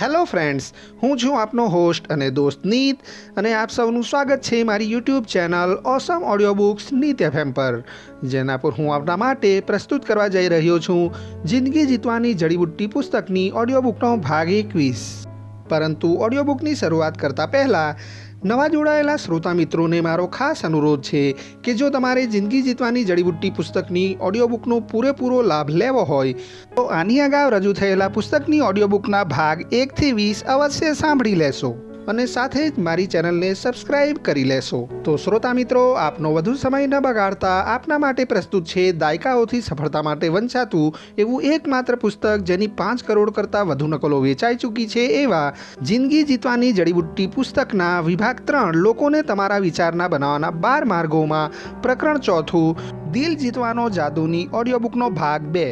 Hello friends, હું છું આપનો હોસ્ટ અને દોસ્ત નીત અને આપ સૌનું સ્વાગત છે મારી YouTube channel awesome audio books નીત એફએમ પર, જેના પર હું આપના માટે પ્રસ્તુત કરવા જઈ રહ્યો છું જિંદગી જીતવાની જડીબુટ્ટી પુસ્તકની ઓડિયો બુકનો ભાગ 21। પરંતુ ઓડિયો બુકની શરૂઆત કરતાં પહેલાં નવા જોડાયેલા શ્રોતા મિત્રોને મારો ખાસ અનુરોધ છે કે જો તમારે જિંદગી જીતવાની જડીબુટ્ટી પુસ્તકની ઓડિયો બુકનો પૂરેપૂરો લાભ લેવો હોય તો આની અગાઉ રજૂ થયેલા પુસ્તકની ઓડિયો બુકના ભાગ 1 થી 20 અવશ્ય સાંભળી લેશો અને સાથે જ મારી ચેનલને સબસ્ક્રાઇબ કરી લેશો। તો શ્રોતા મિત્રો, આપનો વધુ સમય ન બગાડતા આપના માટે પ્રસ્તુત છે દાયકાઓથી સફળતા માટે વંચાતું એવું એકમાત્ર પુસ્તક જેની 5 કરોડ કરતાં વધુ નકલો વેચાઈ ચૂકી છે એવા જિંદગી જીતવાની જડીબુટ્ટી પુસ્તકના વિભાગ 3 લોકોને તમારા વિચારના બનાવવાના 12 માર્ગોમાં પ્રકરણ 4 દિલ જીતવાનો જાદુની ઓડિયો બુકનો ભાગ 2।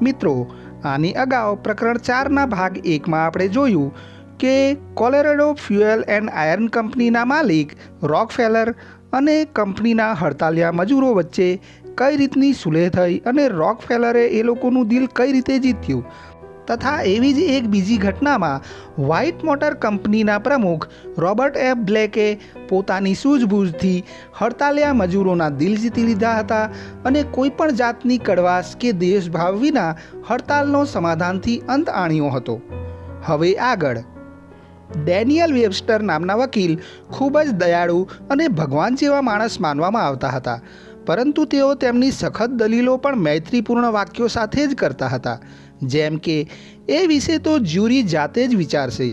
મિત્રો, આની અગાઉ પ્રકરણ 4ના ભાગ 1માં આપણે જોયું કે કોલોરેડો ફ્યુએલ એન્ડ આયર્ન કંપનીના માલિક રોકફેલર અને કંપનીના હડતાલિયા મજૂરો વચ્ચે કઈ રીતની સુલેહ થઈ અને રોકફેલરે એ લોકોનું દિલ કઈ રીતે જીત્યું, તથા એવી જ એક બીજી ઘટનામાં વ્હાઇટ મોટર કંપનીના પ્રમુખ રોબર્ટ એફ બ્લેકે પોતાની સૂઝબૂઝથી હડતાલિયા મજૂરોના દિલ જીતી લીધા હતા અને કોઈપણ જાતની કડવાશ કે દેશભાવ વિના હડતાલનો સમાધાનથી અંત આણ્યો હતો। હવે આગળ ડેનિયલ વેબસ્ટર નામના વકીલ ખૂબ જ દયાળુ અને ભગવાન જેવા માણસ માનવામાં આવતા હતા, પરંતુ તેઓ તેમની સખત દલીલો પણ મૈત્રીપૂર્ણ વાક્યો સાથે જ કરતા હતા, જેમ કે એ વિશે તો જ્યુરી જાતે જ વિચારશે,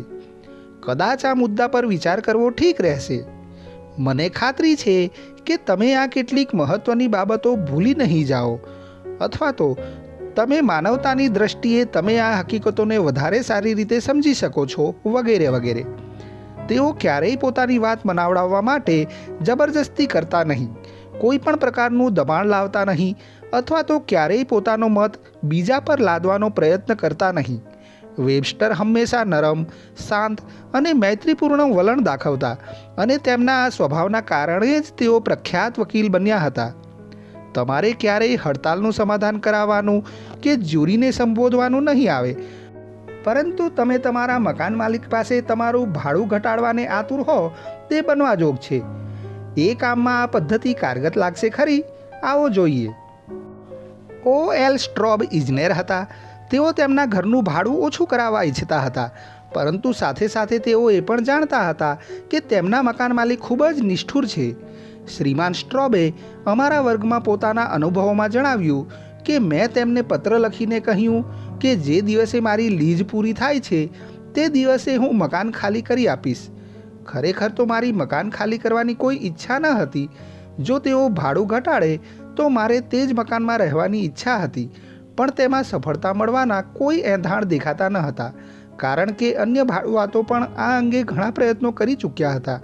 કદાચ આ મુદ્દા પર વિચાર કરવો ઠીક રહેશે, મને ખાતરી છે કે તમે આ કેટલીક મહત્ત્વની બાબતો ભૂલી નહીં જાઓ, અથવા તો તમે માનવતાની દ્રષ્ટિએ તમે આ હકીકતોને વધારે સારી રીતે સમજી શકો છો, વગેરે વગેરે। તેઓ ક્યારેય પોતાની વાત મનાવડાવવા માટે જબરજસ્તી કરતા નહીં, કોઈ પણ પ્રકારનું દબાણ લાવતા નહીં, અથવા તો ક્યારેય પોતાનો મત બીજા પર લાદવાનો પ્રયત્ન કરતા નહીં। વેબસ્ટર હંમેશા નરમ, શાંત અને મૈત્રીપૂર્ણ વલણ દાખવતા અને તેમના આ સ્વભાવના કારણે જ તેઓ પ્રખ્યાત વકીલ બન્યા હતા। તમારે ક્યારેય હડતાલનું સમાધાન કરાવવાનું કે જ્યુરીને સંબોધવાનું નહીં આવે, પરંતુ તમે તમારા મકાન માલિક પાસે તમારું ભાડું ઘટાડવાને આતુર હો તે બનવા જોગ છે। એ કામમાં આ પદ્ધતિ કારગત લાગશે ખરી? આવો જોઈએ। O.L. સ્ટ્રોબ ઇજનેર હતા। તેઓ તેમના ઘરનું ભાડું ઓછું કરાવવા ઈચ્છતા હતા, પરંતુ સાથે સાથે તેઓ એ પણ જાણતા હતા કે તેમના મકાન માલિક ખૂબ જ નિષ્ઠુર છે। શ્રીમાન સ્ટ્રોબે અમારા વર્ગમાં પોતાના અનુભવોમાં જણાવ્યું કે મેં તેમને પત્ર લખીને કહ્યું કે જે દિવસે મારી લીઝ પૂરી થાય છે તે દિવસે હું મકાન ખાલી કરી આપીશ। ખરેખર તો મારી મકાન ખાલી કરવાની કોઈ ઈચ્છા ન હતી। જો તેઓ ભાડું ઘટાડે તો મારે તે જ મકાનમાં રહેવાની ઈચ્છા હતી, પણ તેમાં સફળતા મળવાના કોઈ એંધાણ દેખાતા ન હતા, કારણ કે અન્ય ભાડુઆતો પણ આ અંગે ઘણા પ્રયત્નો કરી ચૂક્યા હતા,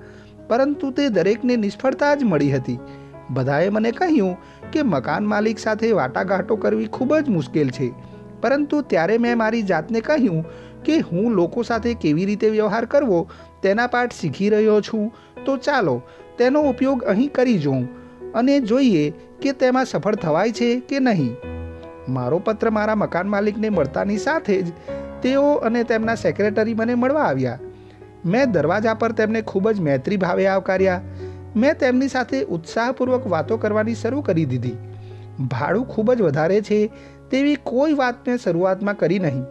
પરંતુ તે દરેકને નિષ્ફળતા જ મળી હતી। બધાએ મને કહ્યું કે મકાન માલિક સાથે વાટાઘાટો કરવી ખૂબ જ મુશ્કેલ છે, પરંતુ ત્યારે મેં મારી જાતને કહ્યું કે હું લોકો સાથે કેવી રીતે વ્યવહાર કરવો તેના પાઠ શીખી રહ્યો છું, તો ચાલો તેનો ઉપયોગ અહીં કરી જોઉં અને જોઈએ કે તેમાં સફળ થવાય છે કે નહીં। મારો પત્ર મારા મકાન માલિકને મળતાની સાથે જ તેઓ અને તેમના સેક્રેટરી મને મળવા આવ્યા। મેં દરવાજા પર તેમને ખૂબ જ મૈત્રી ભાવે આવકાર્યા। મેં તેમની સાથે ઉત્સાહપૂર્વક વાતો કરવાની શરૂ કરી દીધી। ભાડું ખૂબ જ વધારે છે તેવી કોઈ વાત મેં શરૂઆતમાં કરી નહીં,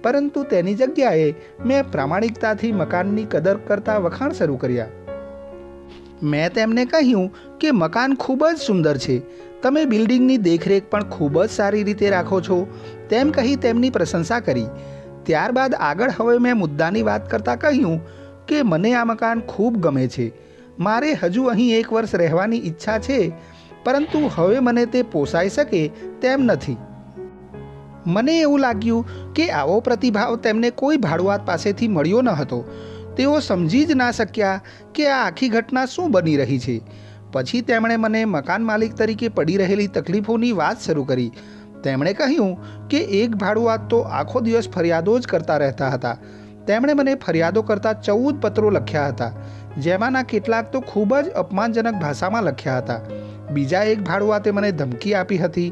પરંતુ તેની જગ્યાએ મેં પ્રામાણિકતાથી મકાનની કદર કરતા વખાણ શરૂ કર્યા। મેં તેમને કહ્યું કે મકાન ખૂબ જ સુંદર છે, તમે બિલ્ડિંગની દેખરેખ પણ ખૂબ જ સારી રીતે રાખો છો, તેમ કહી તેમની પ્રશંસા કરી। ત્યારબાદ આગળ હવે મેં મુદ્દાની વાત કરતાં કહ્યું કે મને આ મકાન ખૂબ ગમે છે, મારે હજુ અહીં 1 વર્ષ રહેવાની ઈચ્છા છે, પરંતુ હવે મને તે પોસાઈ શકે તેમ નથી। મને એવું લાગ્યું કે આવો પ્રતિભાવ તેમને કોઈ ભાડુઆત પાસેથી મળ્યો ન હતો। તેઓ સમજી જ ના શક્યા કે આ આખી ઘટના શું બની રહી છે। પછી તેમણે મને મકાન માલિક તરીકે પડી રહેલી તકલીફોની વાત શરૂ કરી। તેમણે કહ્યું કે એક ભાડુઆત તો આખો દિવસ ફરિયાદો જ કરતા રહેતા હતા। તેમણે મને ફરિયાદો કરતા 14 પત્રો લખ્યા હતા, જેમાંના કેટલાક તો ખૂબ જ અપમાનજનક ભાષામાં લખ્યા હતા। બીજા એક ભાડુઆતે મને ધમકી આપી હતી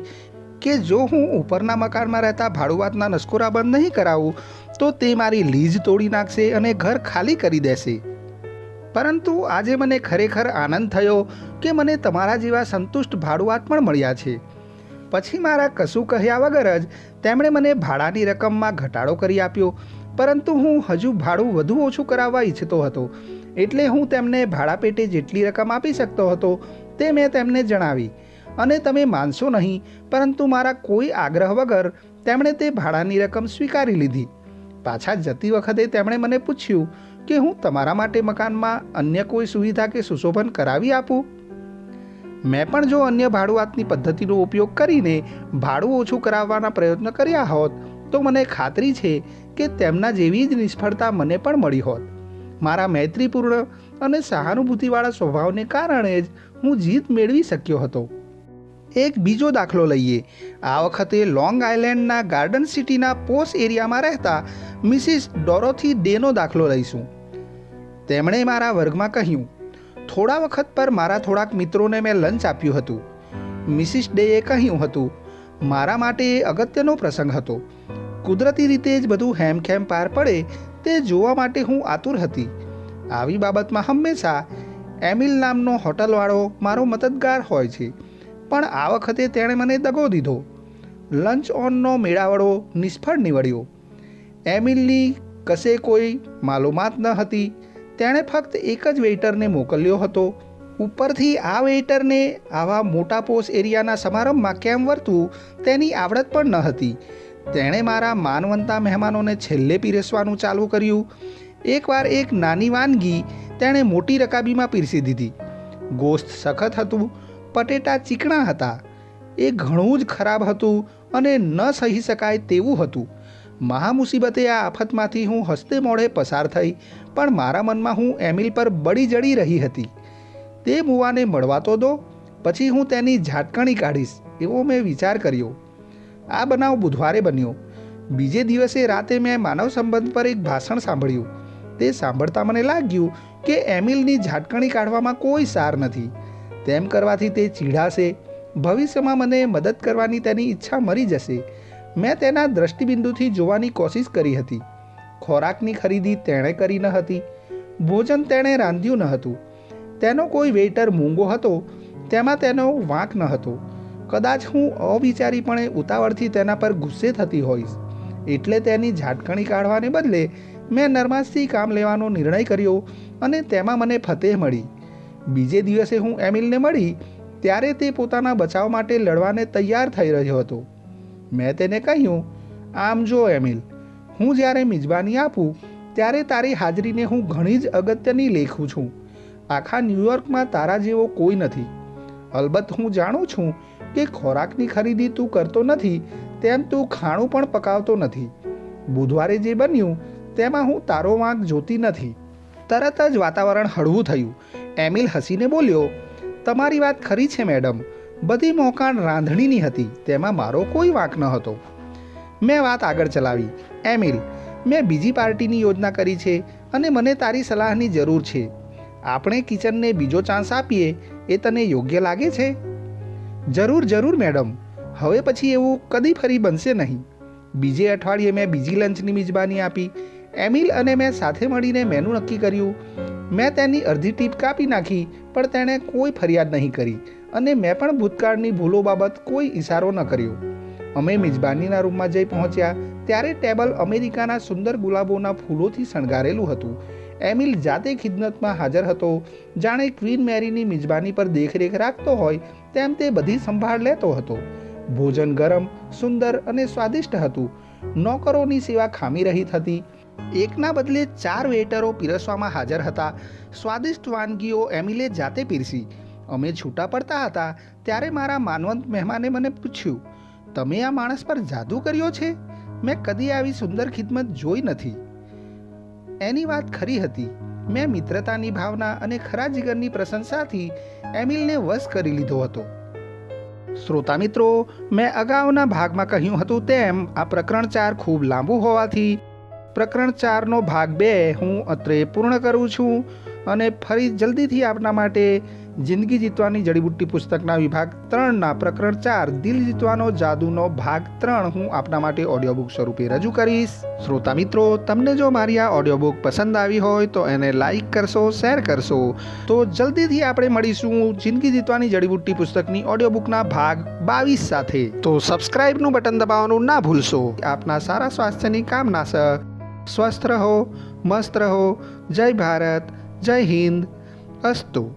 કે જો હું ઉપરના મકાનમાં રહેતા ભાડુઆતના નસકોરા બંધ નહીં કરાવું તો તે મારી લીઝ તોડી નાખશે અને ઘર ખાલી કરી દેશે. પરંતુ આજે મને ખરેખર આનંદ થયો કે મને તમારા જેવા સંતુષ્ટ ભાડુઆત પણ મળ્યા છે. પછી મારા કશું કહ્યા વગર જ તેમણે મને ભાડાની રકમમાં ઘટાડો કરી આપ્યો. પરંતુ હું હજુ ભાડું વધુ ઓછું કરાવવા ઈચ્છતો હતો, એટલે હું તેમને ભાડા પેટે જેટલી રકમ આપી શકતો હતો તે મેં તેમને જણાવી. અને તમે માનશો નહીં, પરંતુ મારા કોઈ આગ્રહ વગર તેમણે તે ભાડાની રકમ સ્વીકારી લીધી. પાછા જતી વખતે તેમણે મને પૂછ્યું કે હું તમારા માટે મકાનમાં અન્ય કોઈ સુવિધા કે સુશોભન કરાવી આપું. મેં પણ જો અન્ય ભાડુઆતની પદ્ધતિનો ઉપયોગ કરીને ભાડું ઓછું કરાવવાના પ્રયત્ન કર્યા હોત તો મને ખાતરી છે કે તેમના જેવી જ નિષ્ફળતા મને પણ મળી હોત. મારા મૈત્રીપૂર્ણ અને સહાનુભૂતિવાળા સ્વભાવને કારણે જ હું જીત મેળવી શક્યો હતો. એક બીજો દાખલો લઈએ. આ વખતે લોંગ આઇલેન્ડના ગાર્ડન સિટીના પોશ એરિયામાં રહેતા મિસિસ ડોરોથી ડેનો દાખલો લઈશું. તેમણે મારા વર્ગમાં કહ્યું, થોડા વખત પર મારા થોડાક મિત્રોને મેં લંચ આપ્યું હતું. મિસિસ ડેએ કહ્યું હતું, મારા માટે એ અગત્યનો પ્રસંગ હતો. કુદરતી રીતે જ બધું હેમખેમ પાર પડે તે જોવા માટે હું આતુર હતી. આવી બાબતમાં હંમેશા એમિલ નામનો હોટલવાળો મારો મદદગાર હોય છે, પણ આ વખતે તેણે મને દગો દીધો. લંચ ઓનનો મેળાવડો નિષ્ફળ નીવડ્યો. એમિલની કશે કોઈ માલુમાત ન હતી. તેણે ફક્ત એક જ વેઇટરને મોકલ્યો હતો. ઉપરથી આ વેઇટરને આવા મોટા પોશ એરિયાના સમારંભમાં કેમ વર્તવું તેની આવડત પણ ન હતી. તેણે મારા માનવંતા મહેમાનોને છેલ્લે પીરસવાનું ચાલુ કર્યું. એકવાર એક નાની વાનગી તેણે મોટી રકાબીમાં પીરસી દીધી. ગોશ્ત સખત હતું, પટેટા ચીકણા હતા. એ ઘણું જ ખરાબ હતું અને ન સહી શકાય તેવું હતું. મહામુસીબતે આ આફતમાંથી હું હસતે મોઢે પસાર થઈ, પણ મારા મનમાં હું એમિલ પર બળી જડી રહી હતી. તે મુવાને મળવા તો દો, પછી હું તેની ઝાટકણી કાઢીશ એવો મેં વિચાર કર્યો. આ બનાવ બુધવારે બન્યો. બીજે દિવસે રાતે મેં માનવ સંબંધ પર એક ભાષણ સાંભળ્યું. તે સાંભળતા મને લાગ્યું કે એમિલની ઝાટકણી કાઢવામાં કોઈ સાર નથી. તેમ કરવાથી તે ચીડાશે. ભવિષ્યમાં મને મદદ કરવાની તેની ઈચ્છા મરી જશે. મેં તેના દ્રષ્ટિબિંદુથી જોવાની કોશિશ કરી હતી. ખોરાકની ખરીદી તેણે કરી ન હતી. ભોજન તેણે રાંધ્યું ન હતું. તેનો કોઈ વેઇટર મૂંગો હતો, તેમાં તેનો વાંક ન હતો. કદાચ હું અવિચારીપણે ઉતાવળથી તેના પર ગુસ્સે થતી હોઈશ, એટલે તેની ઝાટકણી કાઢવાને બદલે મેં નરમાશથી કામ લેવાનો નિર્ણય કર્યો અને તેમાં મને ફતેહ મળી. બીજે દિવસે હું એમિલને મળી ત્યારે તે પોતાના બચાવ માટે લડવાને તૈયાર થઈ રહ્યો હતો. મેં તેને કહ્યું, આમ જો એમિલ, હું જ્યારે મિજબાની આપું ત્યારે તારી હાજરીને હું ઘણી જ અગત્યની લેખું છું. આખા ન્યૂયોર્કમાં તારા જેવો કોઈ નથી. અલબત્ત હું જાણું છું કે ખોરાકની ખરીદી તું કરતો નથી, તેમ તું ખાણું પણ પકાવતો નથી. બુધવારે જે બન્યું તેમાં હું તારો વાંક જોતી નથી. તરત જ વાતાવરણ હળવું થયું. એમિલ હસીને બોલ્યો, તમારી વાત ખરી છે મેડમ. બધી મોકાણ રાંધણીની હતી, તેમાં મારો કોઈ વાંક ન હતો. મેં વાત આગળ ચલાવી, એમિલ, મેં બીજી પાર્ટીની યોજના કરી છે અને મને તારી સલાહની જરૂર છે. આપણે કિચનને બીજો ચાન્સ આપીએ, એ તને યોગ્ય લાગે છે? જરૂર જરૂર મેડમ. હવે પછી એવું કદી ફરી બનશે નહીં. બીજે અઠવાડિયે મેં બીજી લંચની મિજબાની આપી. એમિલ અને મેં સાથે મળીને મેનુ નક્કી કર્યું. મેં તેની અડધી ટીપ કાપી નાખી, પણ તેણે કોઈ ફરિયાદ નહીં કરી અને મેં પણ ભૂતકાળની ભૂલો બાબત કોઈ ઇશારો ન કર્યો. અમે મિજબાનીના રૂમમાં જઈ પહોંચ્યા ત્યારે ટેબલ અમેરિકાના સુંદર ગુલાબોના ફૂલોથી શણગારેલું હતું. એમિલ જાતે ખિદમતમાં હાજર હતો. જાણે ક્વીન મેરીની મિજબાની પર દેખરેખ રાખતો હોય તેમ તે બધી સંભાળ લેતો હતો. ભોજન ગરમ, સુંદર અને સ્વાદિષ્ટ હતું. નોકરોની સેવા ખામી રહિત હતી. એકના બદલે 4 વેઇટરો પીરસવામાં હાજર હતા. સ્વાદિષ્ટ વાનગીઓ એમિલે જાતે પીરસી. અમે છૂટા પડતા હતા ત્યારે મારા માનવંત મહેમાને મને પૂછ્યું, તમે આ માણસ પર જાદુ કર્યો છે? મેં કદી આવી સુંદર ખિદમત જોઈ નથી. એની વાત ખરી હતી. મેં મિત્રતાની ભાવના અને ખરા જીગરની પ્રશંસાથી એમિલને વશ કરી લીધો હતો. શ્રોતા મિત્રો, મેં અગાઉના ભાગમાં કહ્યું હતું તેમ આ પ્રકરણ 4 ખૂબ લાંબુ હોવાથી પ્રકરણ 4નો ભાગ 2 હું અત્રે પૂર્ણ કરું છું. અને ફરી જલ્દીથી આપના માટે જિંદગી જીતવાની જડીબુટ્ટી પુસ્તકના વિભાગ 3ના પ્રકરણ 4 દિલ જીતવાનો જાદુનો ભાગ 3 હું આપના માટે ઓડિયો બુક સ્વરૂપે રજૂ કરીશ. શ્રોતા મિત્રો, તમને જો મારી આ ઓડિયો બુક પસંદ આવી હોય તો એને લાઈક કરશો, શેર કરશો. તો જલ્દીથી આપણે મળીશું જિંદગી જીતવાની જડીબુટ્ટી પુસ્તકની ઓડિયો બુકના ભાગ 22 સાથે. તો સબસ્ક્રાઇબનું બટન દબાવવાનું ના ભૂલશો. આપના સારા સ્વાસ્થ્યની કામના સ સ્વસ્થ રહો, મસ્ત રહો. જય ભારત, જય હિન્દ, અસ્તુ.